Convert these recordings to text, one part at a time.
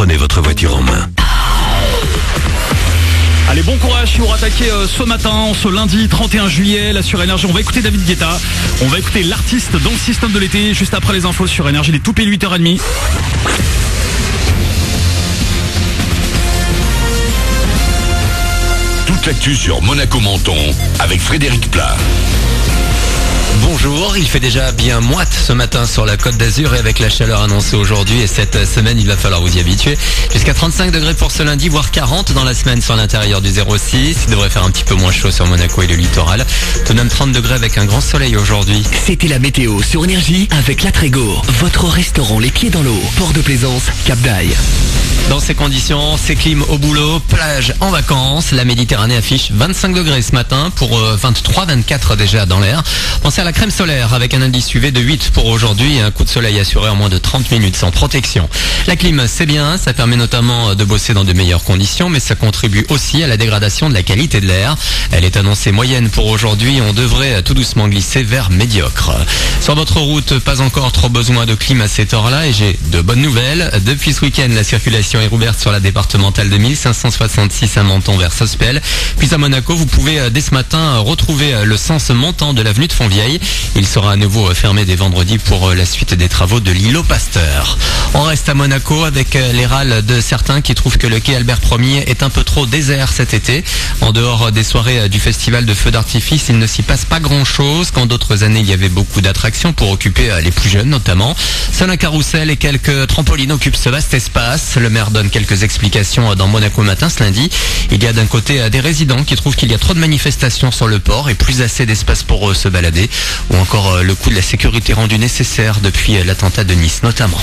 Prenez votre voiture en main. Allez, bon courage pour attaquer ce matin, ce lundi 31 juillet, là sur Énergie. On va écouter David Guetta, on va écouter l'artiste dans le système de l'été, juste après les infos sur Énergie, les tout pile 8h30. Toute l'actu sur Monaco Menton avec Frédéric Plat. Bonjour, il fait déjà bien moite ce matin sur la Côte d'Azur et avec la chaleur annoncée aujourd'hui et cette semaine, il va falloir vous y habituer. Jusqu'à 35 degrés pour ce lundi, voire 40 dans la semaine sur l'intérieur du 06. Il devrait faire un petit peu moins chaud sur Monaco et le littoral. Tout de même 30 degrés avec un grand soleil aujourd'hui. C'était la météo sur Énergie avec La Trégo, votre restaurant les pieds dans l'eau, port de plaisance, Cap d'Aille. Dans ces conditions, c'est clim au boulot, plage en vacances. La Méditerranée affiche 25 degrés ce matin pour 23-24 déjà dans l'air. Pensez à la crème solaire avec un indice UV de 8 pour aujourd'hui et un coup de soleil assuré en moins de 30 minutes sans protection. La clim, c'est bien, ça permet notamment de bosser dans de meilleures conditions, mais ça contribue aussi à la dégradation de la qualité de l'air. Elle est annoncée moyenne pour aujourd'hui et on devrait tout doucement glisser vers médiocre. Sur votre route, pas encore trop besoin de clim à cette heure-là et j'ai de bonnes nouvelles. Depuis ce week-end, la circulation est rouverte sur la départementale de 1566 à Menton vers Sospel. Puis à Monaco, vous pouvez dès ce matin retrouver le sens montant de l'avenue de Fontvieille. Il sera à nouveau fermé dès vendredi pour la suite des travaux de l'îlot Pasteur. On reste à Monaco avec les râles de certains qui trouvent que le quai Albert Ier est un peu trop désert cet été. En dehors des soirées du festival de feux d'artifice, il ne s'y passe pas grand-chose. Quand d'autres années, il y avait beaucoup d'attractions pour occuper les plus jeunes notamment. Seul un carrousel et quelques trampolines occupent ce vaste espace. Le maire donne quelques explications dans Monaco Matin ce lundi. Il y a d'un côté des résidents qui trouvent qu'il y a trop de manifestations sur le port et plus assez d'espace pour se balader. Ou encore le coût de la sécurité rendu nécessaire depuis l'attentat de Nice notamment.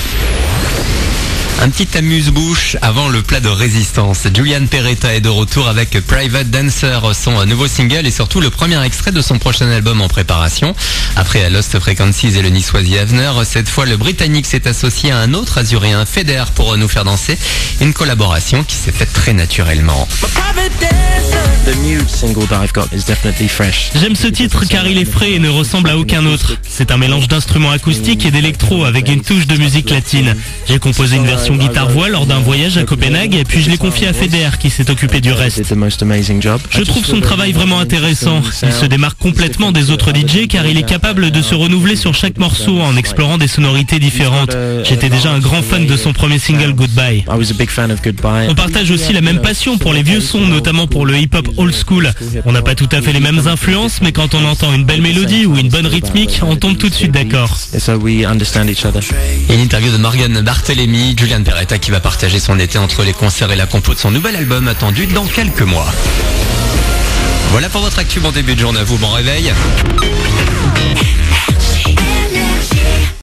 Un petit amuse-bouche avant le plat de résistance. Julian Peretta est de retour avec Private Dancer, son nouveau single et surtout le premier extrait de son prochain album en préparation. Après Lost Frequencies et le niçois The Avener, cette fois le Britannique s'est associé à un autre Azuréen, Feder, pour nous faire danser. Une collaboration qui s'est faite très naturellement. J'aime ce titre car il est frais et ne ressemble à aucun autre. C'est un mélange d'instruments acoustiques et d'électro avec une touche de musique latine. J'ai composé une version guitare-voix lors d'un voyage à Copenhague et puis je l'ai confié à Feder qui s'est occupé du reste. Je trouve son travail vraiment intéressant. Il se démarque complètement des autres DJ car il est capable de se renouveler sur chaque morceau en explorant des sonorités différentes. J'étais déjà un grand fan de son premier single Goodbye. On partage aussi la même passion pour les vieux sons, notamment pour le hip-hop old school. On n'a pas tout à fait les mêmes influences, mais quand on entend une belle mélodie ou une bonne rythmique, on tombe tout de suite d'accord. Et une interview de Morgan Barthélémy, Julian Peretta qui va partager son été entre les concerts et la compo de son nouvel album attendu dans quelques mois. Voilà pour votre actu, bon début de journée à vous, bon réveil.